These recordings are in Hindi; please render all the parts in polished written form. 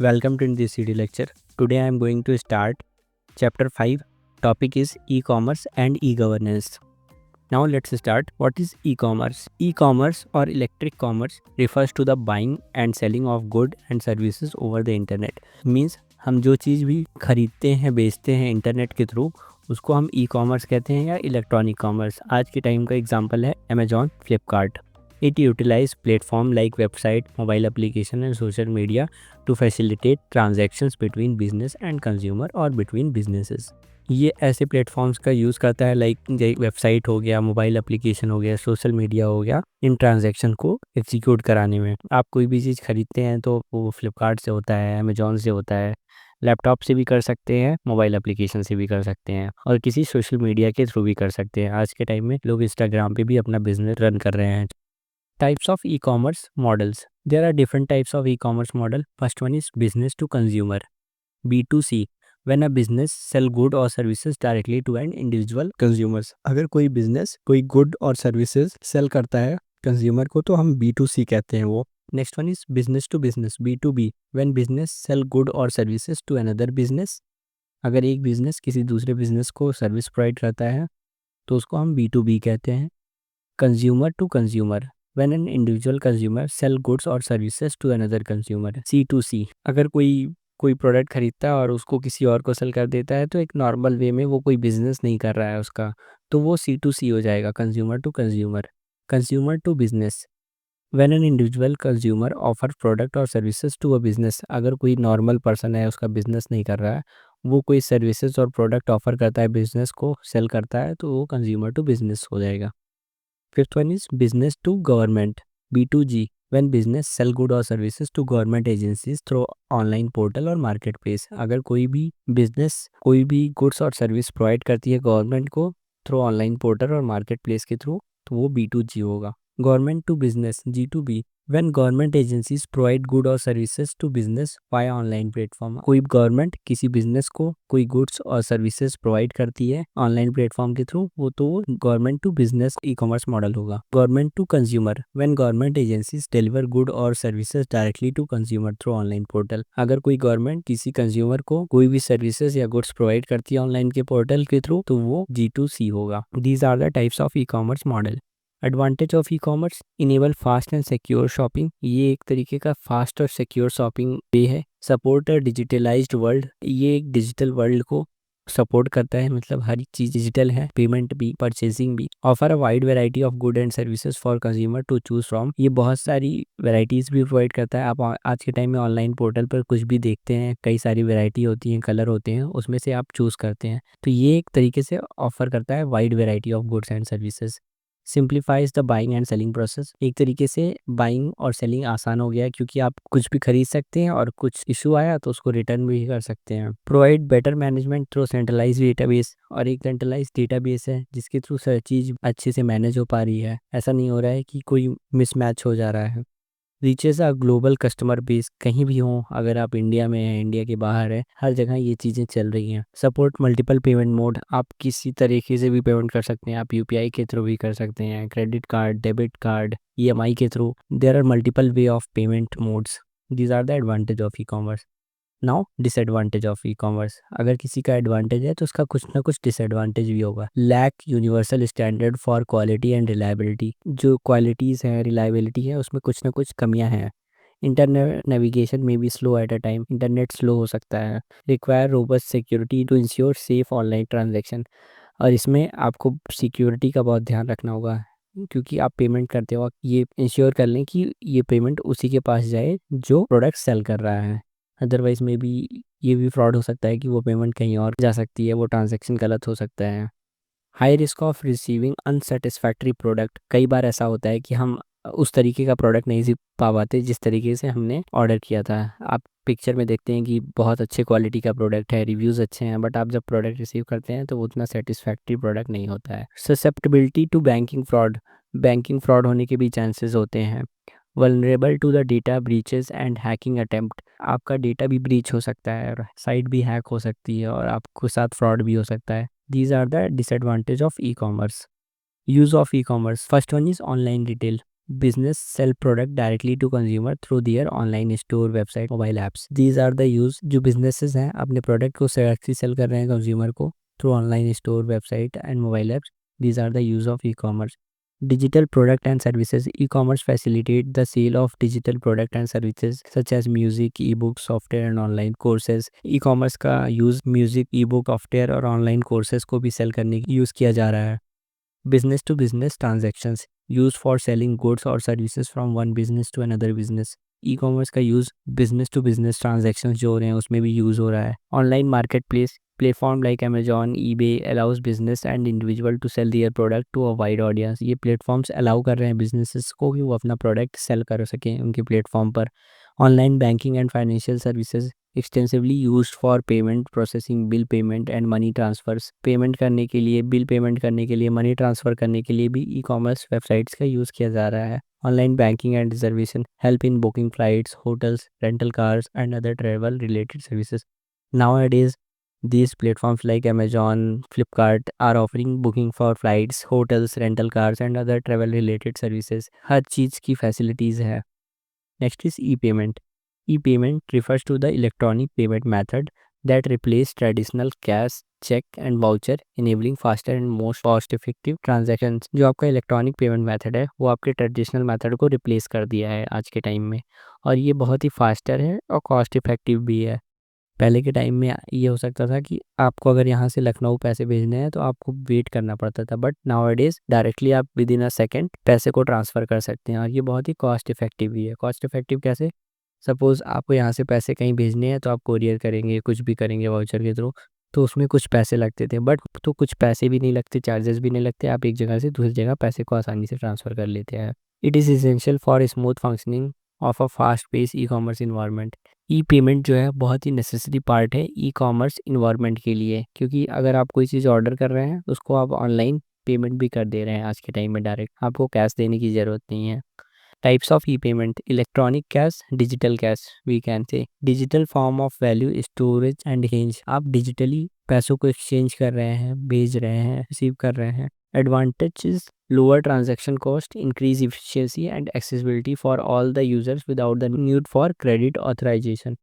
Welcome to this CD lecture. Today I am going to start chapter 5. Topic is e-commerce and e-governance. Now let's start. What is e-commerce? E-commerce or electric commerce refers to the buying and selling of goods and services over the internet. Means हम जो चीज़ भी खरीदते हैं बेचते हैं इंटरनेट के थ्रू उसको हम ई-कॉमर्स कहते हैं या इलेक्ट्रॉनिक कॉमर्स। आज के टाइम का एग्जांपल है Amazon, Flipkart. It utilizes platform like website, mobile application and social media to facilitate transactions between business and consumer और between businesses. ये ऐसे प्लेटफॉर्म्स का यूज़ करता है लाइक वेबसाइट हो गया, मोबाइल एप्लीकेशन हो गया, सोशल मीडिया हो गया, इन ट्रांजैक्शन को एग्जीक्यूट कराने में। आप कोई भी चीज़ खरीदते हैं तो वो फ्लिपकार्ट से होता है, अमेजॉन से होता है, लैपटॉप से भी कर सकते हैं, मोबाइल एप्लीकेशन से भी कर सकते हैं और किसी सोशल मीडिया के थ्रू भी कर सकते हैं। आज के टाइम में लोग इंस्टाग्राम पे भी अपना बिजनेस रन कर रहे हैं। Types of e-commerce models. There are different types of e-commerce model. First one is business to consumer, B2C. When a business sell good or services directly to an individual consumers. अगर कोई business कोई good और services sell करता है consumer को तो हम B2C कहते हैं वो। Next one is business to business, B2B. When business sell good or services to another business. अगर एक business किसी दूसरे business को service provide करता है तो उसको हम B2B कहते हैं। Consumer to consumer. When an individual consumer sell goods or services to another consumer, C2C. अगर कोई प्रोडक्ट खरीदता है और उसको किसी और को सेल कर देता है तो एक नॉर्मल वे में वो कोई बिजनेस नहीं कर रहा है उसका, तो वो C2C हो जाएगा, consumer to consumer. Consumer to business. When an individual consumer offer product और services to a business, अगर कोई नॉर्मल पर्सन है उसका बिजनेस नहीं कर रहा है, वो कोई सर्विसेज और प्रोडक्ट ऑफर करता है, बिजनेस को सेल करता है, तो वो कंज्यूमर टू बिजनेस हो जाएगा। Fifth one is business to government, B2G. When business sell good or services to government agencies through online portal और marketplace. अगर कोई भी business कोई भी goods और service provide करती है गवर्नमेंट को थ्रू ऑनलाइन पोर्टल और मार्केट प्लेस के थ्रू तो वो B2G होगा। Government to business, G2B. When government agencies provide good or services to business via online platform. कोई गवर्नमेंट किसी बिजनेस को कोई गुड्स और सर्विसेज प्रोवाइड करती है ऑनलाइन प्लेटफॉर्म के थ्रू वो तो government to business e commerce model होगा। Government to consumer. When government agencies deliver good और services directly to consumer through online portal. अगर कोई गवर्नमेंट किसी कंज्यूमर को कोई भी सर्विसेज या गुड्स प्रोवाइड करती है ऑनलाइन के पोर्टल के थ्रू तो वो G2C होगा। These are the types of e commerce model. Advantage of e commerce, enable fast and secure shopping. ये एक तरीके का फास्ट और सिक्योर शॉपिंग वे है। Support a digitalized world. ये एक डिजिटल वर्ल्ड को सपोर्ट करता है, मतलब हर चीज़ डिजिटल है, पेमेंट भी, परचेसिंग भी। Offer a wide variety of good and services for consumer to choose from. ये बहुत सारी वैरायटीज़ भी प्रोवाइड करता है। आप आज के टाइम में ऑनलाइन पोर्टल पर कुछ भी देखते हैं, कई सारी वैरायटी होती हैं, कलर होते हैं, उसमें से आप चूज़ करते हैं। तो ये एक तरीके से ऑफर करता है wide variety of goods and services. Simplifies the buying and selling process. एक तरीके से बाइंग और सेलिंग आसान हो गया है क्योंकि आप कुछ भी खरीद सकते हैं और कुछ इशू आया तो उसको रिटर्न भी कर सकते हैं। Provide better management through centralize database. और एक सेंट्रलाइज डेटाबेस है जिसके थ्रू हर चीज़ अच्छे से मैनेज हो पा रही है, ऐसा नहीं हो रहा है कि कोई मिसमैच हो जा रहा है। Reaches a global customer base. कहीं भी हो, अगर आप इंडिया में हैं, इंडिया के बाहर है, हर जगह ये चीज़ें चल रही हैं। Support multiple payment mode. आप किसी तरीके से भी पेमेंट कर सकते हैं, आप यूपीआई के थ्रू भी कर सकते हैं, credit card, debit card, EMI के through. There are multiple way of payment modes. These are the advantage of e commerce. Now disadvantage of e commerce. अगर किसी का एडवांटेज है तो उसका कुछ ना कुछ डिसएडवांटेज भी होगा। Lack universal standard for quality and reliability. जो क्वालिटीज़ हैं, रिलायबिलिटी है, उसमें कुछ ना कुछ कमियां हैं। इंटरनेट नेविगेशन में भी slow at a time. Internet slow हो सकता है। Require robust security to ensure safe online transaction. और इसमें आपको सिक्योरिटी का बहुत ध्यान रखना होगा क्योंकि आप पेमेंट करते वक्त ये इंश्योर कर लें कि ये पेमेंट उसी के पास जाए जो प्रोडक्ट सेल कर रहा है। अदरवाइज में भी ये भी फ्रॉड हो सकता है कि वो पेमेंट कहीं और जा सकती है, वो ट्रांजैक्शन गलत हो सकता है। High risk of receiving unsatisfactory product. कई बार ऐसा होता है कि हम उस तरीके का प्रोडक्ट नहीं पा पाते जिस तरीके से हमने ऑर्डर किया था। आप पिक्चर में देखते हैं कि बहुत अच्छे क्वालिटी का प्रोडक्ट है, रिव्यूज़ अच्छे हैं, बट आप जब प्रोडक्ट रिसीव करते हैं तो वो उतना सेटिस्फैक्ट्री प्रोडक्ट नहीं होता है। Susceptibility to banking fraud. Banking fraud होने के भी चांसेस होते हैं। Vulnerable to the data breaches and hacking attempt. आपका डेटा भी ब्रीच हो सकता है और साइट भी हैक हो सकती है और आपके साथ फ्रॉड भी हो सकता है। These are the disadvantage of e-commerce. Use of e-commerce. First one is online retail. business sell product directly to consumer through their online store, website, mobile apps. These are the use जो businesses हैं अपने product को directly sell कर रहे हैं consumer को through online store, website and mobile apps. These are the use of e-commerce. Digital product and services. E-commerce facilitate the sale of digital product and services such as music, e-books, software and online courses. E-commerce का use music, e-book, software और online courses को भी sell करने की use किया जा रहा है. Business to business transactions used for selling goods or services from one business to another business. E commerce का use business to business transactions जो हो रहे हैं उसमें भी यूज़ हो रहा है. Online market place platform like Amazon, eBay allows business and individual to sell their product to a wide audience. ये प्लेटफॉर्म्स अलाउ कर रहे हैं बिजनेसेस को कि वो अपना प्रोडक्ट सेल कर सकें उनके प्लेटफॉर्म पर. Online banking and financial services extensively used for payment processing, bill payment and money transfers. Payment करने के लिए, बिल पेमेंट करने के लिए, मनी ट्रांसफ़र करने के लिए भी ई कॉमर्स वेबसाइट्स का यूज़ किया जा रहा है. Online banking and reservation help in booking flights, hotels, rental cars and other travel related services. Nowadays, these platforms like Amazon, Flipkart are offering booking for flights, hotels, rental cars and other travel related services. हर चीज़ की फैसिलिटीज़ है. Next is e-payment. E-payment refers to the electronic payment method that replace traditional cash, check and voucher, enabling faster and most cost effective transactions. जो आपका इलेक्ट्रॉनिक पेमेंट मेथड है वो आपके ट्रेडिशनल मेथड को रिप्लेस कर दिया है आज के टाइम में, और ये बहुत ही फास्टर है और कॉस्ट इफेक्टिव भी है. पहले के टाइम में ये हो सकता था कि आपको अगर यहाँ से लखनऊ पैसे भेजने हैं तो आपको वेट करना पड़ता था, बट नाउअडेज डायरेक्टली आप विद इन अ सेकेंड पैसे को ट्रांसफ़र कर सकते हैं, और ये बहुत ही कॉस्ट इफेक्टिव भी है. कॉस्ट इफेक्टिव कैसे? सपोज़ आपको यहाँ से पैसे कहीं भेजने हैं तो आप कोरियर करेंगे, कुछ भी करेंगे वाउचर के थ्रू, तो उसमें कुछ पैसे लगते थे, बट तो कुछ पैसे भी नहीं लगते, चार्जेस भी नहीं लगते, आप एक जगह से दूसरी जगह पैसे को आसानी से ट्रांसफ़र कर लेते हैं. It is essential for smooth functioning of a fast pace e commerce environment. E payment जो है बहुत ही नेसेसरी पार्ट है ई कॉमर्स इन्वायरमेंट के लिए, क्योंकि अगर आप कोई चीज़ ऑर्डर कर रहे हैं उसको आप ऑनलाइन पेमेंट भी कर दे रहे हैं आज के टाइम में डायरेक्ट, आपको कैश देने की ज़रूरत नहीं है. Types of e-payment: electronic cash, digital cash. We can say digital form of value storage and exchange. आप डिजिटली पैसों को एक्सचेंज कर रहे हैं, भेज रहे हैं, रिसीव कर रहे हैं. Advantages: lower transaction cost, increase efficiency and accessibility for all the users without the need for credit authorization.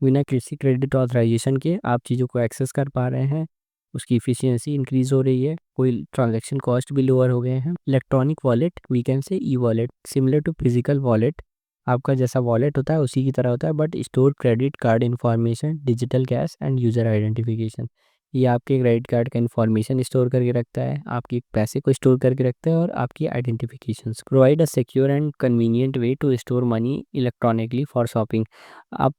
बिना किसी क्रेडिट ऑथराइजेशन के आप चीज़ों को एक्सेस कर पा रहे हैं, उसकी इफ़िशियंसी इंक्रीज़ हो रही है, कोई ट्रांजैक्शन कॉस्ट भी लोअर हो गए हैं. Electronic wallet, we can say e wallet, similar to physical wallet. आपका जैसा वॉलेट होता है उसी की तरह होता है, but store credit card information, digital cash end user identification. ये आपके क्रेडिट कार्ड का इन्फॉर्मेशन स्टोर करके रखता है, आपके पैसे को स्टोर करके रखता है और आपकी identifications. Provide a secure and convenient way to store money electronically for shopping. आप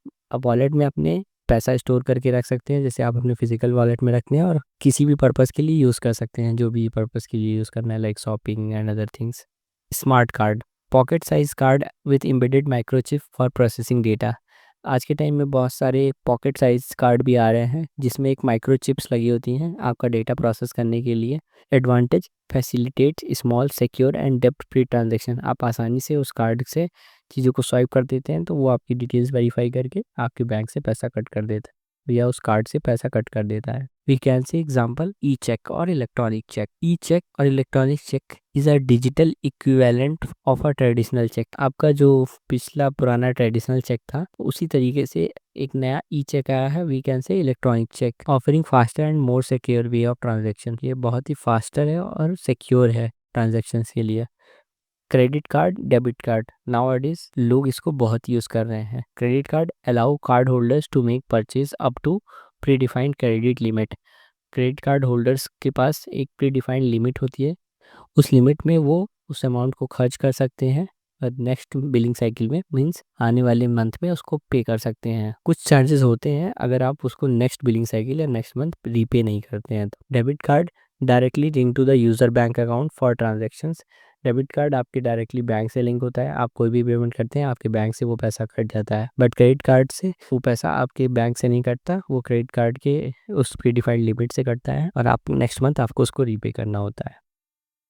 वॉलेट में अपने पैसा स्टोर करके रख सकते हैं, जैसे आप अपने फिजिकल वॉलेट में रखते हैं, और किसी भी पर्पज़ के लिए यूज़ कर सकते हैं, जो भी पर्पज़ के लिए यूज़ करना है, like shopping and other things. Smart card, pocket size card with embedded microchip for processing data. आज के टाइम में बहुत सारे पॉकेट साइज कार्ड भी आ रहे हैं जिसमें एक माइक्रोचिप्स लगी होती हैं आपका डेटा प्रोसेस करने के लिए. Advantage: facilitate small, secure and depth free transaction. आप आसानी से उस कार्ड से चीज़ों को स्वाइप कर देते हैं तो वो आपकी डिटेल्स वेरीफाई करके आपके बैंक से पैसा कट कर देता है, या उस कार्ड से पैसा कट कर देता है. We can say example e cheque और इलेक्ट्रॉनिक चेक. ई चेक और electronic cheque is a digital equivalent of a traditional cheque. आपका जो पिछला पुराना ट्रेडिशनल चेक था उसी तरीके से एक नया ई चेक आया है, we can say electronic cheque, offering faster and more secure way of transaction. ये बहुत ही फास्टर है और सिक्योर है ट्रांजेक्शन्स के लिए. Credit card, debit card, nowadays लोग इसको बहुत यूज़ कर रहे हैं. Credit card allow card holders to make purchase up to predefined credit limit. Credit card holders के पास एक प्री डिफाइंड लिमिट होती है, उस लिमिट में वो उस अमाउंट को खर्च कर सकते हैं और नेक्स्ट बिलिंग साइकिल में, मींस आने वाले मंथ में उसको पे कर सकते हैं. कुछ चार्जेस होते हैं अगर आप उसको नेक्स्ट बिलिंग साइकिल या नेक्स्ट मंथ रीपे नहीं करते हैं तो. Debit card directly link to the user bank account for transactions. Debit card आपके डायरेक्टली बैंक से लिंक होता है, आप कोई भी पेमेंट करते हैं आपके बैंक से वो पैसा कट जाता है, बट क्रेडिट कार्ड से वो पैसा आपके बैंक से नहीं कटता, वो क्रेडिट कार्ड के उस प्रीडिफाइंड लिमिट से कटता है और आप नेक्स्ट मंथ आपको उसको रीपे करना होता है.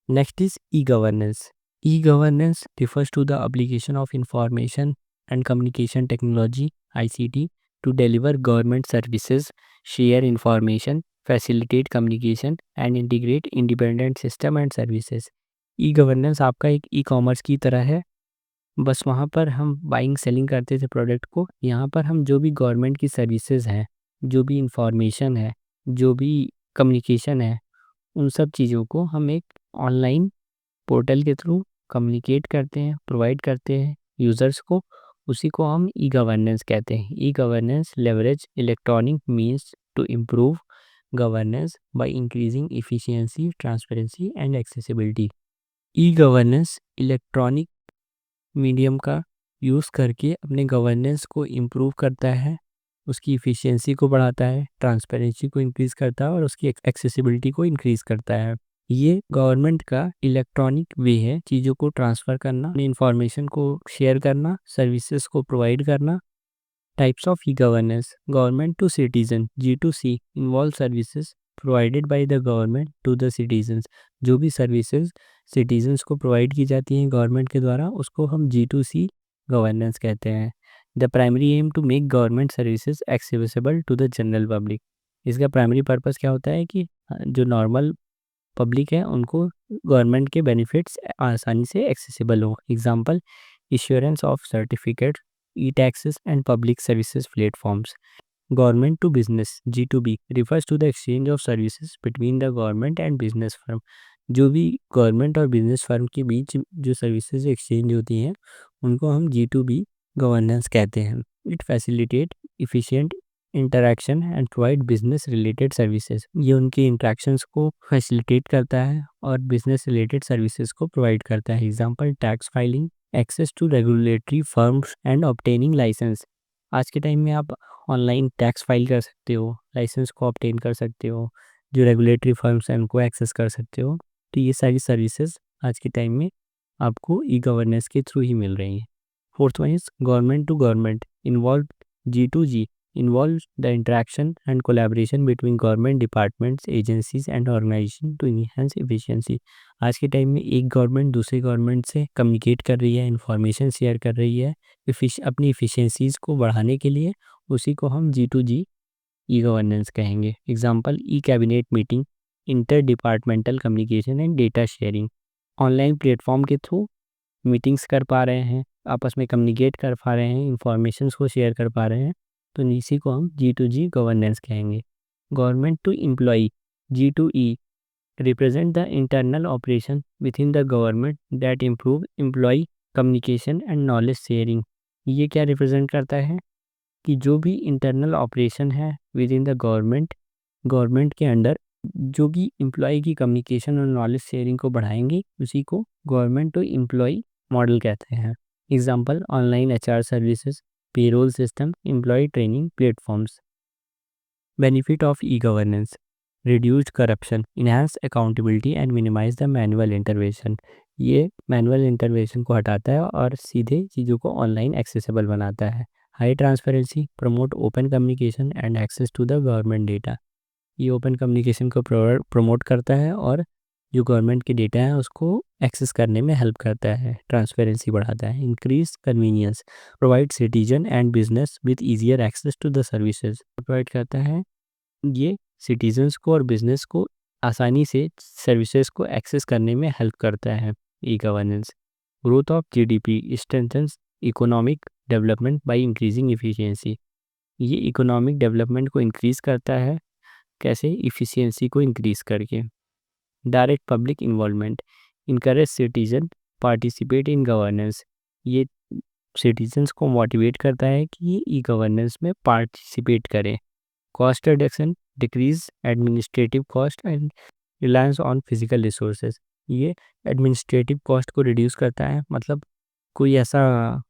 Next is e-governance. E-governance refers to the application of information and communication technology (ICT) to deliver government services, share information, facilitate communication, and integrate independent system and services. E governance आपका एक ई कॉमर्स की तरह है, बस वहाँ पर हम बाइंग सेलिंग करते थे प्रोडक्ट को। यहाँ पर हम जो भी गवर्नमेंट की सर्विसेज हैं, जो भी इंफॉर्मेशन है, जो भी कम्युनिकेशन है, उन सब चीज़ों को हम एक ऑनलाइन पोर्टल के थ्रू कम्युनिकेट करते हैं, प्रोवाइड करते हैं यूज़र्स को। उसी को हम ई गवर्नेंस कहते हैं। E governance leverage electronic means to improve governance by increasing efficiency, transparency and accessibility. E governance electronic medium का यूज़ करके अपने गवर्नेंस को इम्प्रूव करता है, उसकी एफिशिएंसी को बढ़ाता है, ट्रांसपेरेंसी को इंक्रीज़ करता है और उसकी एक्सेसिबिलिटी को इंक्रीज़ करता है। ये गवर्नमेंट का इलेक्ट्रॉनिक वे है चीज़ों को ट्रांसफ़र करना, अपनी इंफॉर्मेशन को शेयर करना, सर्विसेज को प्रोवाइड करना। Types of e governance: government to citizen G2C involve services provided by the government to the citizens. जो भी सर्विसेज सिटीजन्स को प्रोवाइड की जाती हैं गवर्नमेंट के द्वारा, उसको हम G2C गवर्नेंस कहते हैं। The primary aim to make government services accessible to the general public. इसका प्राइमरी पर्पस क्या होता है कि जो नॉर्मल पब्लिक है उनको गवर्नमेंट के बेनिफिट्स आसानी से एक्सेसिबल हो। Example: issuance of certificate, e taxes and public services platforms. Government to business G2B refers to the exchange of services between the government and business firm। जो भी गवर्नमेंट और बिजनेस फर्म के बीच जो सर्विसेज एक्सचेंज होती हैं उनको हम G2B गवर्नेंस कहते हैं। It facilitate efficient interaction and provide business related services. ये उनकी इंटरेक्शंस को फैसिलिटेट करता है और बिजनेस रिलेटेड सर्विसेज को प्रोवाइड करता है। Example: tax filing, access to regulatory firms and obtaining license. आज के टाइम में आप ऑनलाइन टैक्स फाइल कर सकते हो, लाइसेंस को ऑब्टेन कर सकते हो, जो रेगुलेटरी फर्म्स हैं उनको एक्सेस कर सकते हो। तो ये सारी सर्विसेज आज के टाइम में आपको ई गवर्नेंस के थ्रू ही मिल रही हैं। Fourth one is government to government involve G2G involves the interaction and collaboration between government departments, agencies and organizations to enhance efficiency। आज के टाइम में एक गवर्नमेंट दूसरी गवर्नमेंट से कम्युनिकेट कर रही है, इंफॉर्मेशन शेयर कर रही है अपनी इफ़िशिएंसीज़ को बढ़ाने के लिए। उसी को हम G2G ई गवर्नेंस कहेंगे। Example: e cabinet meeting, inter departmental communication and data sharing. Online platform के थ्रू मीटिंग्स कर पा रहे हैं, आपस में कम्युनिकेट कर पा रहे हैं, इंफॉर्मेशंस को शेयर कर पा रहे हैं, तो इसी को हम G2G गवर्नेंस कहेंगे। Government to employee G2E represent the internal operation within the government that improve employee communication and knowledge sharing. ये क्या रिप्रेजेंट करता है कि जो भी इंटरनल ऑपरेशन है within the government, government के अंडर जो भी एम्प्लॉय की कम्युनिकेशन और नॉलेज शेयरिंग को बढ़ाएंगे, उसी को गवर्नमेंट टू एम्प्लॉय मॉडल कहते हैं। Example: online HR services, payroll system, employee training platforms. Benefit of e governance: reduced corruption, enhance accountability and minimize the manual intervention. ये मैनुअल इंटरवेंशन को हटाता है और सीधे चीज़ों को ऑनलाइन एक्सेसिबल बनाता है। High transparency, promote open communication and access to the government data. ये ओपन कम्युनिकेशन को प्रमोट करता है और जो गवर्नमेंट के डेटा है उसको एक्सेस करने में हेल्प करता है, ट्रांसपेरेंसी बढ़ाता है। Increase convenience, provide citizen and business with easier access to the services. Provide करता है ये सिटीजन्स को और बिजनेस को आसानी से सर्विसेज को एक्सेस करने में हेल्प करता है e governance. Growth of GDP strengthens economic development bye increasing efficiency. ये इकोनॉमिक डेवलपमेंट को इंक्रीज़ करता है, कैसे? इफ़िशिएंसी को इंक्रीज़ करके। Direct public involvement, encourage citizen participate in governance. ये सिटीजन्स को मोटिवेट करता है कि ये ई गवर्नेंस में पार्टिसिपेट करें। Cost reduction, decrease administrative cost and reliance on physical resources. ये एडमिनिस्ट्रेटिव कॉस्ट को रिड्यूस करता है, मतलब कोई ऐसा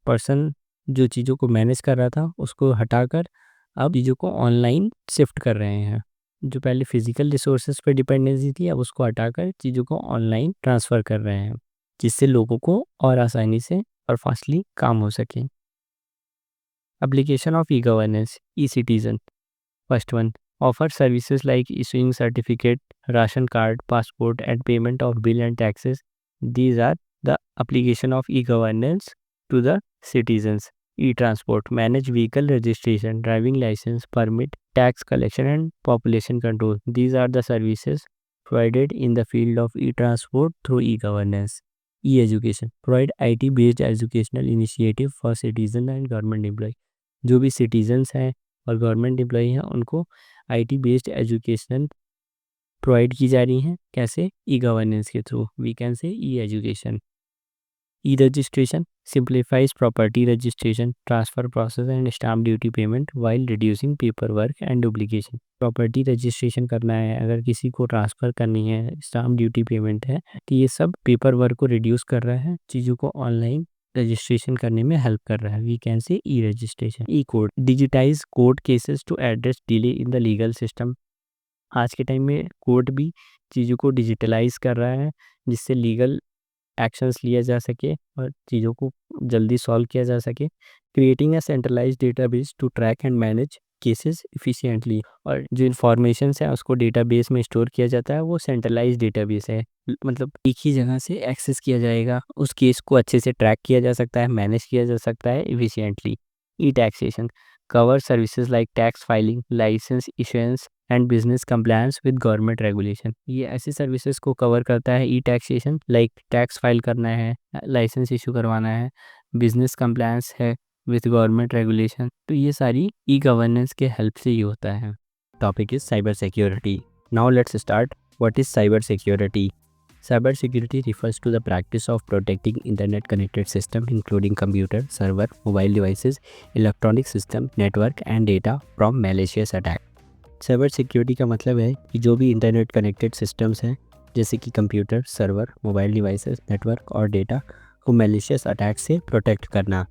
पर्सन जो चीज़ों को मैनेज कर रहा था उसको हटाकर अब चीज़ों को ऑनलाइन शिफ्ट कर रहे हैं। जो पहले फिजिकल रिसोर्सेज पर डिपेंडेंसी थी, अब उसको हटाकर चीज़ों को ऑनलाइन ट्रांसफ़र कर रहे हैं, जिससे लोगों को और आसानी से और फास्टली काम हो सके। Application of e governance, e citizen. First one, offer services like issuing certificate, ration card, passport and payment of bill and taxes. These are the application of e governance to the citizens. E-transport, manage vehicle registration, driving license, permit, tax collection and population control. These are the services provided in the field of e-transport through e-governance. E-education provide IT-based educational initiative for citizen and government employee. जो भी citizens हैं और government employee हैं उनको IT-based education प्रोवाइड की जा रही हैं। कैसे? ई-गवर्नेंस के through. We can say e education. E-registration simplifies property registration, transfer process and stamp duty payment while reducing paperwork and duplication. Property registration करना है, अगर किसी को ट्रांसफ़र करनी है, स्टाम्प ड्यूटी पेमेंट है, तो ये सब पेपर वर्क को रिड्यूस कर रहा है, चीज़ों को ऑनलाइन रजिस्ट्रेशन करने में हेल्प कर रहा है। We can say e registration. E court digitize court cases to address delay in the legal system. आज के टाइम में कोर्ट भी चीज़ों को डिजिटलाइज कर रहा है, जिससे लीगल एक्शंस लिया जा सके और चीज़ों को जल्दी सॉल्व किया जा सके। Creating a centralized database to track and manage cases efficiently. और जो इन्फॉर्मेशंस है उसको डेटाबेस में स्टोर किया जाता है, वो सेंट्रलाइज्ड डेटाबेस है, मतलब एक ही जगह से एक्सेस किया जाएगा, उस केस को अच्छे से ट्रैक किया जा सकता है, मैनेज किया जा सकता है efficiently. E taxation cover services like tax filing, license issuance and business compliance with government regulation. ये ऐसी सर्विसेज को कवर करता है e taxation, like tax file करना है, लाइसेंस इशू करवाना है, बिजनेस कंप्लायंस है विद गवर्नमेंट रेगुलेशन। तो ये सारी ई गवर्नेंस के हेल्प से ही होता है। Topic is cyber security. Now let's start. What is cyber security? Cyber security refers to the practice of protecting internet connected system including computer, server, mobile devices, electronic system, network and data from malicious attack. Cyber security का मतलब है कि जो भी इंटरनेट कनेक्टेड सिस्टम्स हैं जैसे कि computer, server, mobile devices, network और डेटा को मैलिशियस अटैक से प्रोटेक्ट करना।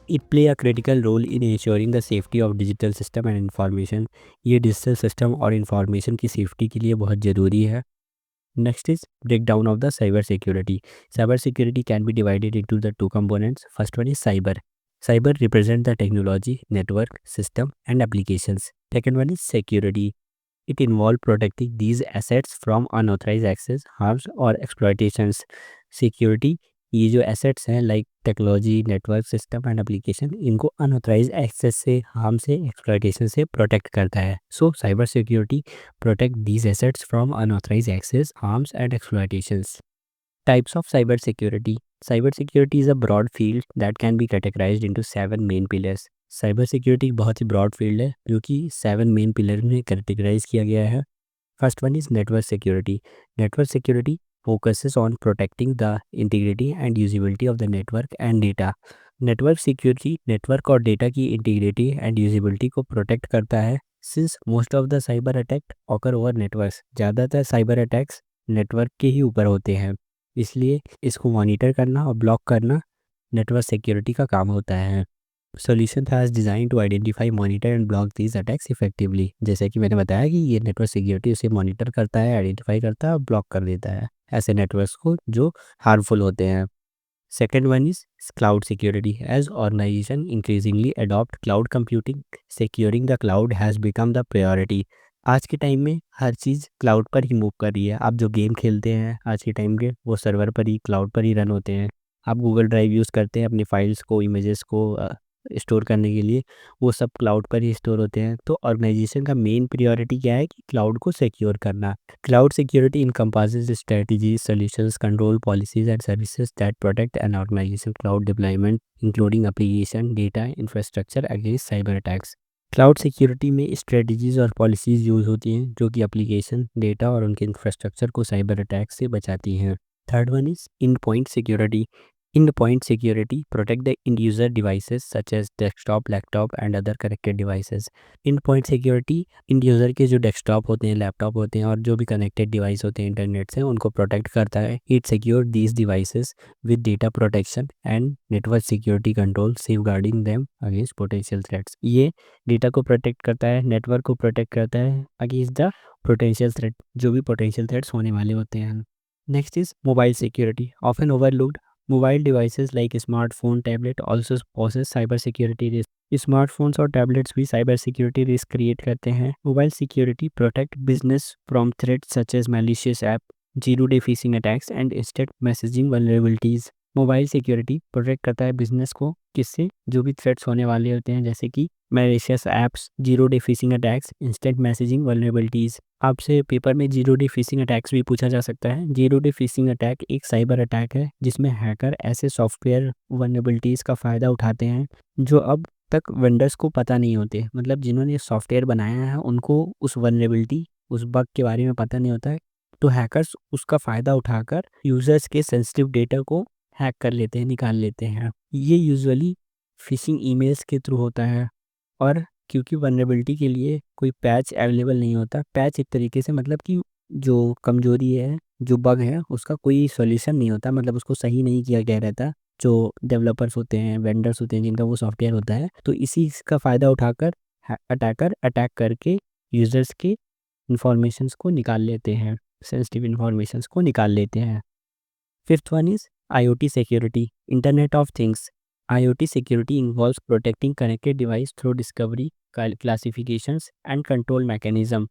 It play a critical role in ensuring the safety of digital system and information. ये डिजिटल सिस्टम और इंफॉर्मेशन की सेफ्टी के लिए बहुत ज़रूरी है। Next is breakdown of the cyber security. Cyber security can be divided into the two components. First one is cyber. Cyber represent the technology, network, system and applications. Second one is security. It involve protecting these assets from unauthorized access, harms or exploitations. Security ये जो assets हैं like technology, network, system and application, इनको अनऑथराइज एक्सेस से, हार्म से, एक्सप्लॉयटेशन से प्रोटेक्ट करता है। सो cyber security protect these assets from unauthorized access, harms, and exploitations. Types of cyber security. Cyber security is a broad field that can be categorized into 7 main pillars. Cyber security बहुत ही ब्रॉड फील्ड है जो कि 7 मेन पिलर में कैटेगराइज किया गया है। First one is network security. Network security focuses on protecting the integrity and usability of the network and data. Network security network और डेटा की इंटीग्रिटी एंड यूजिबिलिटी को प्रोटेक्ट करता है। Since most of the cyber attack occur over networks, ज़्यादातर साइबर अटैक्स नेटवर्क के ही ऊपर होते हैं, इसलिए इसको मॉनिटर करना और ब्लॉक करना नेटवर्क सिक्योरिटी का काम होता है। Solution has design to identify, monitor and block these attacks effectively. जैसे कि मैंने बताया कि ये नेटवर्क सिक्योरिटी उसे मॉनिटर करता है, आइडेंटिफाई करता है और ब्लॉक कर देता है ऐसे नेटवर्क्स को जो हार्मफुल होते हैं। Second one is cloud security. As organization increasingly adopt cloud computing, securing the cloud has become the priority. आज के टाइम में हर चीज़ क्लाउड पर ही मूव कर रही है। आप जो गेम खेलते हैं आज के टाइम के, वो सर्वर पर ही, क्लाउड पर ही रन होते हैं। आप गूगल ड्राइव यूज़ करते हैं अपनी फाइल्स को, इमेजेस को स्टोर करने के लिए, वो सब क्लाउड पर ही स्टोर होते हैं। तो ऑर्गेनाइजेशन का मेन प्रायोरिटी क्या है कि क्लाउड को सिक्योर करना। Cloud security encompasses strategies, solutions, control policies, and services that protect an organization cloud deployment, including application, data, infrastructure against cyber attacks. Cloud security में स्ट्रेटजीज और पॉलिसीज़ यूज़ होती हैं जो कि एप्लीकेशन, डेटा और उनके इंफ्रास्ट्रक्चर को साइबर अटैक से बचाती हैं। Third one is in point security. Endpoint security protect the end user devices such as desktop, laptop and other connected devices. Endpoint security end user के जो डेस्कटॉप होते हैं, लैपटॉप होते हैं और जो भी कनेक्टेड डिवाइस होते हैं इंटरनेट से, उनको प्रोटेक्ट करता है। It secure these devices with data protection and network security control, safeguarding them against potential threats. ये डेटा को प्रोटेक्ट करता है, नेटवर्क को प्रोटेक्ट करता है अगेंस्ट द पोटेंशियल थ्रेट, जो भी पोटेंशियल थ्रेट्स होने वाले होते हैं। Next is mobile security, often overlooked. Mobile devices like smartphone, tablet also possess cyber security risk. Smartphones और टैबलेट्स भी साइबर सिक्योरिटी रिस्क क्रिएट करते हैं। Mobile security protect business from threats such as malicious app, zero day phishing attacks and instant messaging vulnerabilities. Mobile security protect करता है बिजनेस को, किससे? जो भी थ्रेट्स होने वाले होते हैं जैसे कि malicious apps, zero day phishing attacks, instant messaging vulnerabilities। आपसे पेपर में जीरो डे फिशिंग अटैक्स भी पूछा जा सकता है। जीरो डे फिशिंग अटैक एक साइबर अटैक है जिसमें हैकर ऐसे सॉफ्टवेयर वल्नरेबिलिटीज़ का फ़ायदा उठाते हैं जो अब तक वेंडर्स को पता नहीं होते। मतलब जिन्होंने सॉफ्टवेयर बनाया है उनको उस वल्नरेबिलिटी, उस बग के बारे में पता नहीं होता है, तो हैकर्स उसका फ़ायदा उठाकर यूज़र्स के सेंसिटिव डेटा को हैक कर लेते हैं, निकाल लेते हैं। ये यूजुअली फिशिंग ईमेल्स के थ्रू होता है और क्योंकि वल्नरेबिलिटी के लिए कोई पैच अवेलेबल नहीं होता। पैच एक तरीके से मतलब कि जो कमज़ोरी है, जो बग है, उसका कोई सॉल्यूशन नहीं होता, मतलब उसको सही नहीं किया गया रहता। जो डेवलपर्स होते हैं, वेंडर्स होते हैं जिनका वो सॉफ्टवेयर होता है, तो इसी का फ़ायदा उठाकर अटैकर अटैक करके यूज़र्स के इन्फॉर्मेशंस को निकाल लेते हैं, सेंसिटिव इन्फॉर्मेशंस को निकाल लेते हैं। Fifth one is IoT security, Internet of Things. IoT security involves protecting connected device through discovery, classifications and control mechanism.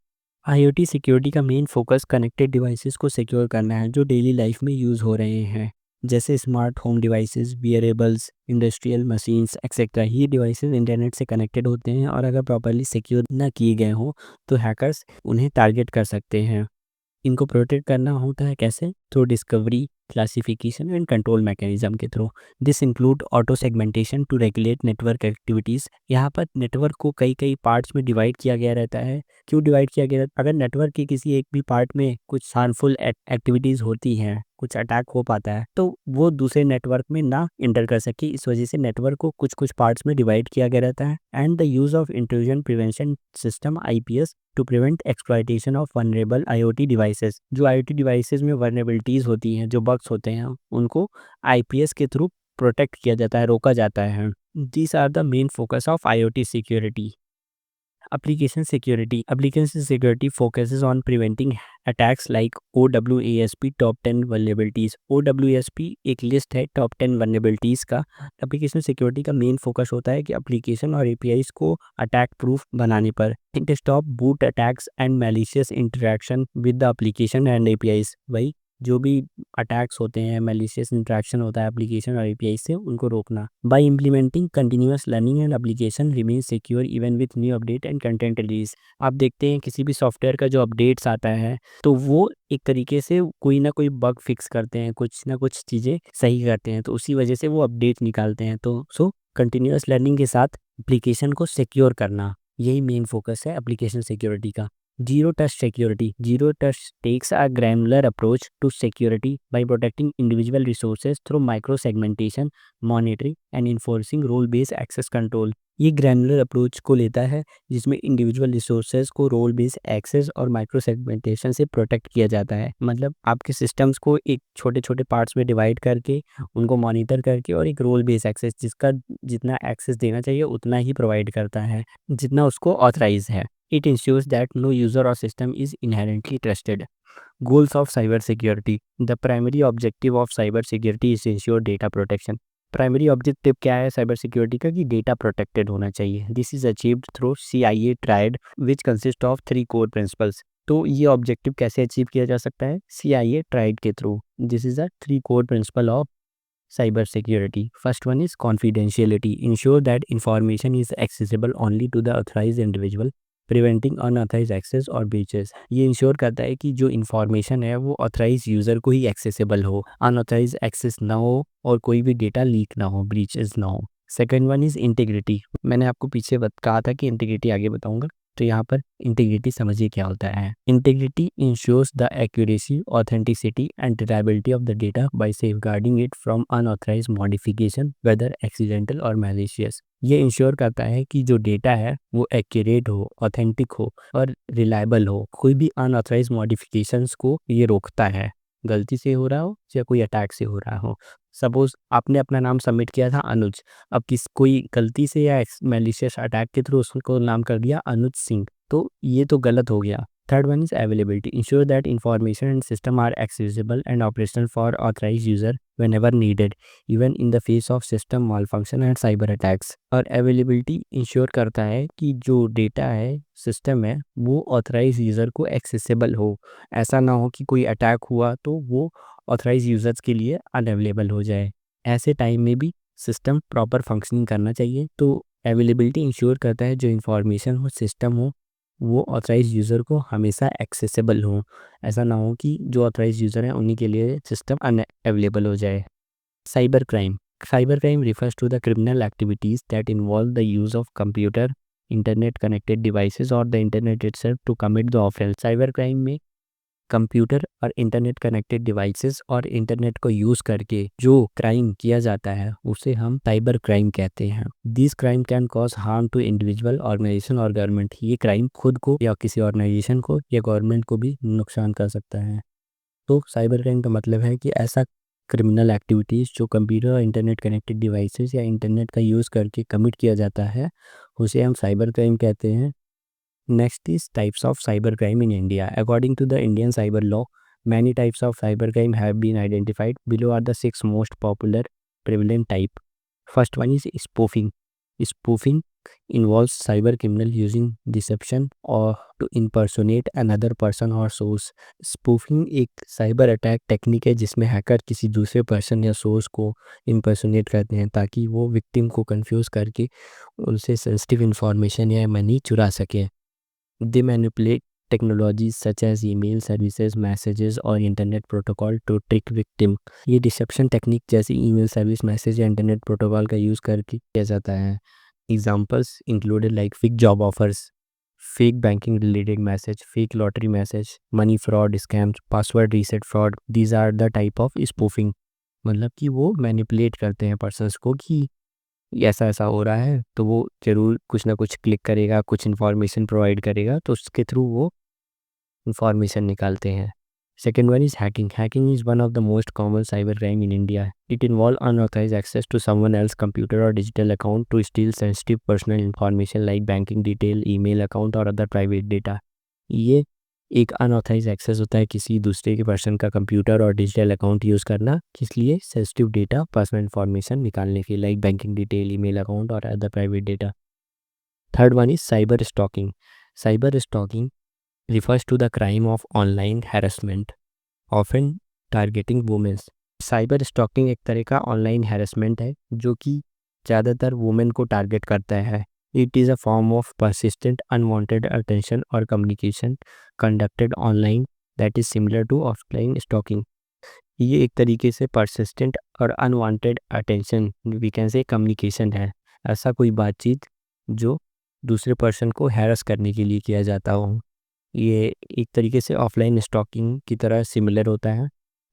IoT security का मेन फोकस कनेक्टेड डिवाइसेस को सिक्योर करना है जो डेली लाइफ में यूज़ हो रहे हैं, जैसे smart home devices, wearables, industrial machines etcetera. ये डिवाइसेस इंटरनेट से कनेक्टेड होते हैं और अगर प्रॉपरली सिक्योर ना किए गए हों तो हैकर्स उन्हें टारगेट कर सकते हैं। इनको प्रोटेक्ट करना होता है कैसे? Through discovery, classification and control mechanism के through. This include auto segmentation to regulate network activities. यहाँ पर नेटवर्क को कई कई पार्ट्स में डिवाइड किया गया रहता है। क्यों डिवाइड किया गया? अगर नेटवर्क के किसी एक भी पार्ट में कुछ हार्मफुल एक्टिविटीज़ होती हैं, कुछ अटैक हो पाता है, तो वो दूसरे नेटवर्क में ना इंटर कर सके। इस वजह से नेटवर्क को कुछ कुछ पार्ट्स में डिवाइड किया गया रहता है। And the use of intrusion prevention system IPS to prevent exploitation of vulnerable IoT devices. जो IoT डिवाइसेस में वनरेबिलिटीज़ होती हैं, जो बग्स होते हैं, उनको IPS के थ्रू प्रोटेक्ट किया जाता है, रोका जाता है। These are the main focus of IoT security. Application security focuses on preventing attacks like OWASP top 10 vulnerabilities। OWASP एक लिस्ट है टॉप 10 vulnerabilities का। एप्लीकेशन सिक्योरिटी का मेन फोकस होता है कि एप्लीकेशन और APIs को अटैक प्रूफ बनाने पर। It stop boot attacks and malicious interaction with the application and APIs। वही जो भी अटैक्स होते हैं, मैलिशियस इंटरेक्शन होता है एप्लीकेशन और API से, उनको रोकना। Bye implementing continuous learning and application remain secure even with new update and content release. आप देखते हैं किसी भी सॉफ्टवेयर का जो अपडेट्स आता है तो वो एक तरीके से कोई ना कोई बग फिक्स करते हैं, कुछ ना कुछ चीज़ें सही करते हैं, तो उसी वजह से वो अपडेट निकालते हैं। तो कंटिन्यूअस लर्निंग के साथ एप्लीकेशन को सिक्योर करना, यही मेन फोकस है एप्लीकेशन सिक्योरिटी का। Zero Trust Security. Zero Trust takes a granular approach to security by protecting individual resources through micro-segmentation, monitoring, and enforcing role-based access control. ये ग्रैनुलर अप्रोच को लेता है जिसमें इंडिविजुअल रिसोर्सेज को रोल बेस्ड एक्सेस और माइक्रो सेगमेंटेशन से प्रोटेक्ट किया जाता है। मतलब आपके सिस्टम्स को एक छोटे छोटे पार्ट्स में डिवाइड करके उनको मॉनिटर करके और एक रोल बेस्ड एक्सेस, जिसका जितना एक्सेस देना चाहिए उतना ही प्रोवाइड करता है जितना उसको ऑथराइज है। It ensures that no user or system is inherently trusted. Goals of cybersecurity. The primary objective of cybersecurity is to ensure data protection. Primary objective क्या है साइबर सिक्योरिटी का? कि डेटा प्रोटेक्टेड होना चाहिए। This is achieved through CIA triad which consist of 3 core principles. तो ये ऑब्जेक्टिव कैसे अचीव किया जा सकता है? CIA ट्रायड के through. This is a 3 core principle of cyber security. First one is confidentiality. Ensure that information is accessible only to the authorized individual, preventing unauthorized access और breaches. ये इंश्योर करता है कि जो इन्फॉर्मेशन है वो ऑथराइज यूज़र को ही एक्सेसिबल हो, अनऑथराइज एक्सेस ना हो और कोई भी डेटा लीक ना हो, ब्रीचेस ना हो। Second one is integrity. मैंने आपको पीछे कहा था कि इंटीग्रिटी आगे बताऊंगा, तो यहाँ पर इंटीग्रिटी समझिए क्या होता है। Integrity ensures the accuracy, authenticity and reliability of the data by safeguarding it from unauthorized modification whether accidental और मैलिशियस। ये इंश्योर करता है कि जो डेटा है वो एक्यूरेट हो, ऑथेंटिक हो और रिलायबल हो। कोई भी अनऑथराइज्ड मॉडिफिकेशंस को ये रोकता है, गलती से हो रहा हो या कोई अटैक से हो रहा हो। सपोज आपने अपना नाम सबमिट किया था अनुज, अब कोई गलती से या मैलिशियस अटैक के थ्रू उसको नाम कर दिया अनुज सिंह, तो ये तो गलत हो गया। Third one is availability. Ensure that information and system are accessible and operational for authorize user whenever needed, even in the face of system malfunction and cyber attacks. और अवेलेबिलिटी इंश्योर करता है कि जो डेटा है, सिस्टम है, वो ऑथराइज यूज़र को एक्सेसिबल हो। ऐसा ना हो कि कोई अटैक हुआ तो वो ऑथराइज यूज़र्स के लिए अनअवेलेबल हो जाए। ऐसे टाइम में भी सिस्टम प्रॉपर फंक्शनिंग करना चाहिए। तो अवेलेबिलिटी इंश्योर करता है जो इन्फॉर्मेशन हो, सिस्टम हो, वो ऑथराइज यूज़र को हमेशा एक्सेसिबल हो। ऐसा ना हो कि जो ऑथराइज यूज़र हैं उन्हीं के लिए सिस्टम अनअवेलेबल हो जाए। Cyber crime, cyber crime refers to the criminal activities that involve the use of computer, internet connected devices or the internet itself to commit the offense। Cyber crime में कंप्यूटर और इंटरनेट कनेक्टेड डिवाइसेस और इंटरनेट को यूज़ करके जो क्राइम किया जाता है उसे हम साइबर क्राइम कहते हैं। This crime can cause harm to individual, organization और गवर्नमेंट। ये क्राइम खुद को या किसी ऑर्गेनाइजेशन को या गवर्नमेंट को भी नुकसान कर सकता है। तो साइबर क्राइम का मतलब है कि ऐसा क्रिमिनल एक्टिविटीज़ जो कंप्यूटर और इंटरनेट कनेक्टेड डिवाइसेस या इंटरनेट का यूज़ करके कमिट किया जाता है उसे हम साइबर क्राइम कहते हैं। Next is types of cybercrime in India. According to the Indian cyber law, many types of cybercrime have been identified. Below are the 6 most popular prevalent type. First one is spoofing. Spoofing involves cyber criminal using deception or to impersonate another person or source. Spoofing एक साइबर अटैक टेक्निक है जिसमें हैकर किसी दूसरे पर्सन या सोर्स को इम्पर्सोनेट करते हैं ताकि वो विक्टिम को कंफ्यूज करके उनसे सेंसिटिव इंफॉर्मेशन या मनी चुरा सकें। They manipulate technologies such as email services, messages और internet protocol to trick victim. ये डिसेप्शन टेक्निक जैसे ईमेल सर्विस, मैसेज या इंटरनेट प्रोटोकॉल का यूज़ करके किया जाता है। Examples included like fake job offers, fake banking related message, fake lottery message, money fraud scams, password reset fraud. These are the type of spoofing. मतलब कि वो मैनिपुलेट करते हैं पर्सन्स को कि ऐसा ऐसा हो रहा है तो वो ज़रूर कुछ ना कुछ क्लिक करेगा, कुछ इन्फॉर्मेशन प्रोवाइड करेगा तो उसके थ्रू वो इन्फॉर्मेशन निकालते हैं। Second one is hacking. Hacking is one of the most common cyber crime in India. It involve unauthorise access to someone else computer और digital account to steal sensitive personal information like banking detail, email account और अदर प्राइवेट डेटा। ये एक अनऑथराइज एक्सेस होता है किसी दूसरे के पर्सन का कंप्यूटर और डिजिटल अकाउंट यूज़ करना किस लिए, सेंसिटिव डेटा, पर्सनल इन्फॉर्मेशन निकालने के like banking detail, email account और other private data. Third one is cyber stalking. Cyber stalking refers to the crime of online harassment, often targeting women। Cyber stalking एक तरह का ऑनलाइन हैरेसमेंट है जो कि ज़्यादातर वुमेन को टारगेट करता है। It is a form of persistent unwanted attention और communication conducted online that is similar to offline stalking। ये एक तरीके से persistent और unwanted attention we can say communication है, ऐसा कोई बातचीत जो दूसरे पर्सन को हैरस करने के लिए किया जाता हो। ये एक तरीके से ऑफलाइन स्टॉकिंग की तरह सिमिलर होता है।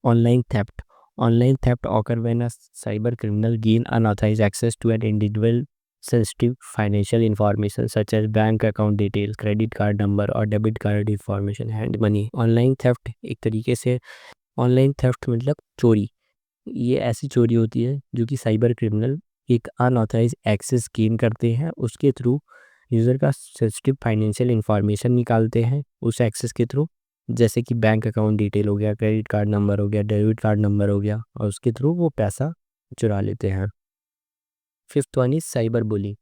Online theft. Online theft occur when a cyber criminal gain unauthorized access to an individual sensitive financial information such as bank account detail, credit card number और debit card information, hand money. Online theft एक तरीके से, ऑनलाइन थेफ्ट मतलब चोरी। ये ऐसी चोरी होती है जो कि साइबर क्रिमिनल एक अनऑथराइज एक्सेस गेन करते हैं, उसके थ्रू यूज़र का सेंसिटिव फाइनेंशियल इंफॉर्मेशन निकालते हैं उस एक्सेस के थ्रू, जैसे कि बैंक अकाउंट डिटेल हो गया, क्रेडिट कार्ड नंबर हो गया, डेबिट कार्ड नंबर हो गया, और उसके थ्रू वो पैसा चुरा लेते हैं। Fifth one is cyber bullying.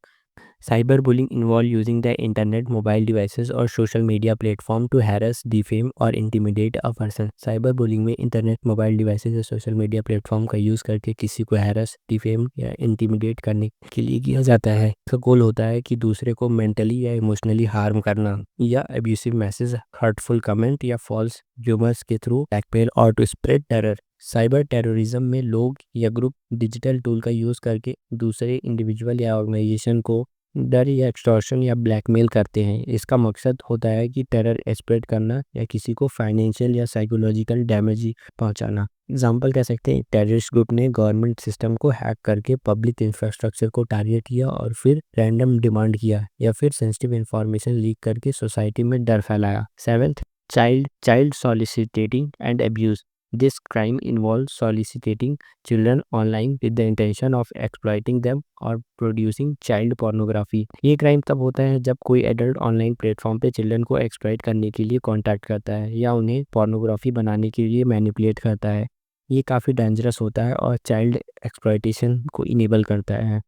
Cyberbullying involves using the internet, mobile devices और social media platform to harass, defame और intimidate a person। Cyberbullying में इंटरनेट, मोबाइल डिवाइसेस या सोशल मीडिया प्लेटफॉर्म का यूज़ करके किसी को हैरस, डिफेम या इंटिमिडेट करने के लिए किया जाता है। इसका गोल होता है कि दूसरे को मेंटली या इमोशनली हार्म करना या अब्यूसिव मैसेज, हर्टफुल कमेंट या फॉल्स र्यूमर्स के थ्रू ब्लैकमेल और to spread terror. Cyber terrorism में लोग या ग्रुप डिजिटल टूल का यूज़ करके दूसरे इंडिविजुअल या ऑर्गेनाइजेशन को डर या एक्सटॉर्शन या ब्लैकमेल करते हैं। इसका मकसद होता है कि टेरर स्प्रेड करना या किसी को फाइनेंशियल या साइकोलॉजिकल डैमेज पहुंचाना। एग्जांपल कह सकते हैं, टेररिस्ट ग्रुप ने गवर्नमेंट सिस्टम को हैक करके पब्लिक इंफ्रास्ट्रक्चर को टारगेट किया और फिर रैंडम डिमांड किया या फिर सेंसिटिव इंफॉर्मेशन लीक करके सोसाइटी में डर फैलाया। Seventh, child solicitating and abuse. This crime involves soliciting children online with the intention of exploiting them or producing child pornography। ये क्राइम तब होता है जब कोई एडल्ट ऑनलाइन प्लेटफॉर्म पे चिल्ड्रन को एक्सप्लॉइट करने के लिए कांटेक्ट करता है या उन्हें पोर्नोग्राफी बनाने के लिए मैनिपुलेट करता है। ये काफ़ी डेंजरस होता है और चाइल्ड एक्सप्लॉइटेशन को इनेबल करता है।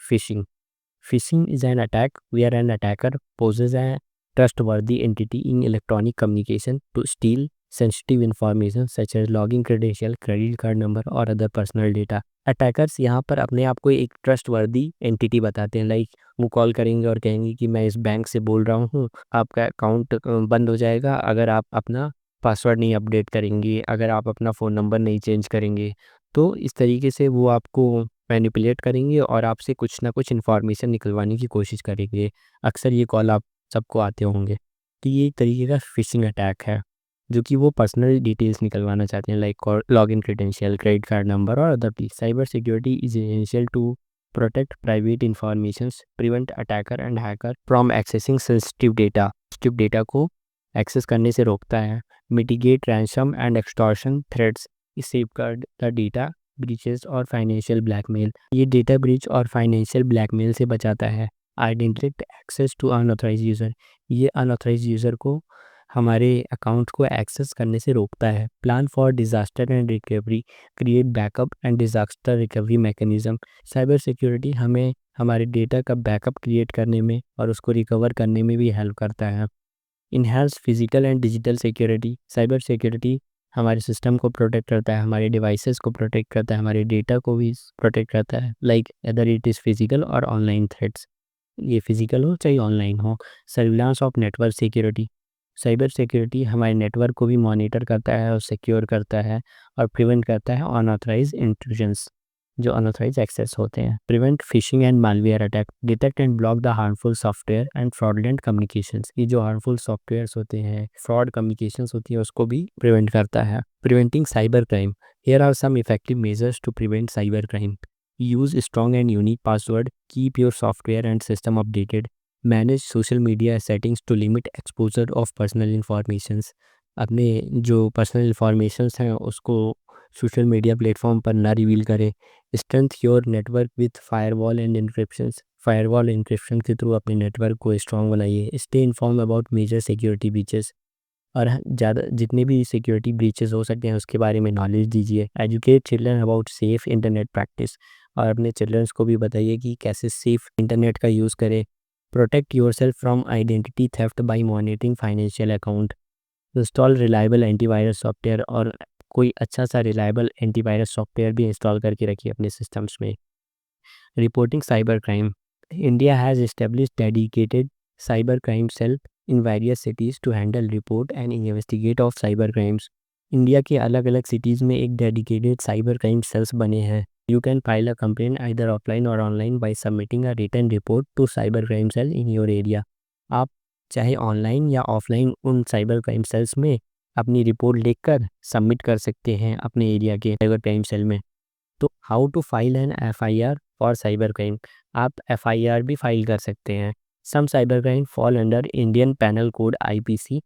Fishing. Phishing is an attack where an attacker poses a trustworthy entity in electronic communication to steal sensitive information such as login credential, credit card number or other personal data। Attackers यहाँ पर अपने आप को एक ट्रस्टवर्दी एंटिटी बताते हैं, लाइक वो कॉल करेंगे और कहेंगे कि मैं इस बैंक से बोल रहा हूँ, आपका अकाउंट बंद हो जाएगा अगर आप अपना पासवर्ड नहीं अपडेट करेंगे, अगर आप अपना फ़ोन नंबर नहीं चेंज करेंगे। तो इस तरीके से वो आपको मैनिपुलेट करेंगे और आपसे कुछ ना कुछ इन्फॉर्मेशन निकलवाने की कोशिश करेंगे। अक्सर ये कॉल आप सबको आते होंगे। तो ये एक तरीके का फ़िशिंग अटैक है, जो कि वो पर्सनल डिटेल्स निकलवाना चाहते हैं, like login credential, credit card number और other please. Cyber security is essential to protect private informations, prevent attacker and hacker from accessing sensitive data। sensitive data को एक्सेस करने से रोकता है। mitigate ransom and extortion threats, safeguard the data breaches और फाइनेंशियल ब्लैकमेल। ये डेटा ब्रीच और फाइनेंशियल ब्लैकमेल से बचाता है। Identity access to unauthorize user, ये अनऑथराइज यूज़र को हमारे अकाउंट को एक्सेस करने से रोकता है। Plan for disaster and recovery, create backup and disaster recovery mechanism. Cyber security हमें हमारे डेटा का बैकअप क्रिएट करने में और उसको रिकवर करने में भी हेल्प करता है। Enhance physical and digital security, cyber security हमारे सिस्टम को प्रोटेक्ट करता है, हमारे डिवाइसेस को प्रोटेक्ट करता है, हमारे डेटा को भी प्रोटेक्ट करता है, like other it is physical और ऑनलाइन थ्रेट्स, ये फिजिकल हो चाहे ऑनलाइन हो। Surveillance of network security, cyber security हमारे नेटवर्क को भी मॉनिटर करता है और सिक्योर करता है और प्रिवेंट करता है अनऑथराइज इंट्रूजन्स, जो अनऑथराइज एक्सेस होते हैं। Prevent fishing and malware attack, detect and block the harmful software and fraudulent communications, ये जो हार्मफुल सॉफ्टवेयर्स होते हैं, फ्रॉड कम्युनिकेशंस होती है, उसको भी प्रिवेंट करता है। Preventing cyber crime, here are some effective measures to prevent cyber crime. Use strong and unique password, keep your software and system updated, manage social media settings to limit exposure of personal informations, अपने जो पर्सनल इंफॉर्मेशंस हैं उसको सोशल मीडिया प्लेटफॉर्म पर ना रिवील करें। Strength your network with firewall and encryptions, firewall encryption के थ्रू अपने नेटवर्क को स्ट्रॉन्ग बनाइए। Stay inform about major security breaches, और ज़्यादा जितने भी सिक्योरिटी ब्रीचेस हो सकते हैं उसके बारे में नॉलेज दीजिए। Educate children about safe internet practice, और अपने चिल्ड्रंस को भी बताइए कि कैसे सेफ़ इंटरनेट का यूज़ करें। Protect yourself from identity theft by monitoring financial account. Install reliable antivirus software, और कोई अच्छा सा रिलायबल एंटीवायरस सॉफ्टवेयर भी इंस्टॉल करके रखिए अपने सिस्टम्स में। Reporting cybercrime, India has established dedicated cybercrime cell in various cities to handle report and investigate of cyber crimes। India के अलग अलग सिटीज़ में एक डेडिकेटेड साइबर क्राइम सेल्स बने हैं। You can file a complaint either offline और online by submitting a written report to cyber crime cell in your area. आप चाहे ऑनलाइन या ऑफलाइन उन साइबर क्राइम सेल्स में अपनी रिपोर्ट लिखकर सबमिट कर सकते हैं अपने एरिया के साइबर क्राइम सेल में। तो how to file an FIR for cyber crime, आप एफआईआर भी फाइल कर सकते हैं। Some cyber crime fall under Indian penal code IPC,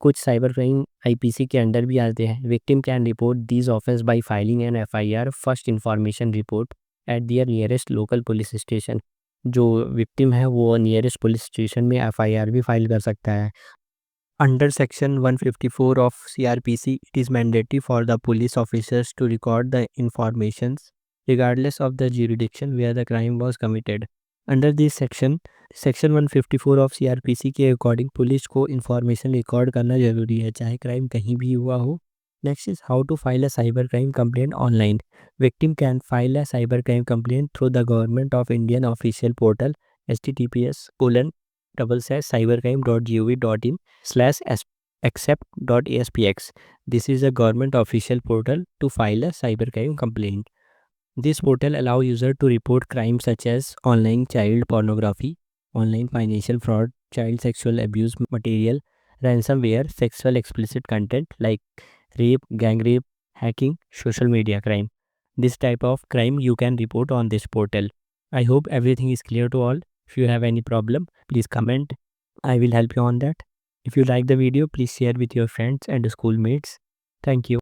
कुछ साइबर क्राइम आईपीसी के अंडर भी आते हैं। Victim can report these offence by filing an FIR first information report at their nearest local police station. जो विक्टिम है वो नियरेस्ट पुलिस स्टेशन में एफआईआर भी फाइल कर सकता है। Under Section 154 of CRPC, it is mandatory for the police officers to record the informations regardless of the jurisdiction where the crime was committed. Under this section, Section 154 of CRPC के अकॉर्डिंग पुलिस को इंफॉर्मेशन रिकॉर्ड करना जरूरी है, चाहे क्राइम कहीं भी हुआ हो। Next is how to file a cybercrime complaint online. Victim can file a cybercrime complaint through the Government of Indian official portal https://cybercrime.gov.in/accept.aspx. This is a government official portal to file a cybercrime complaint. This portal allows user to report crimes such as online child pornography, online financial fraud, child sexual abuse material, ransomware, sexual explicit content like rape, gang rape, hacking, social media crime. This type of crime you can report on this portal. I hope everything is clear to all. If you have any problem, please comment. I will help you on that. If you like the video, please share with your friends and schoolmates. Thank you.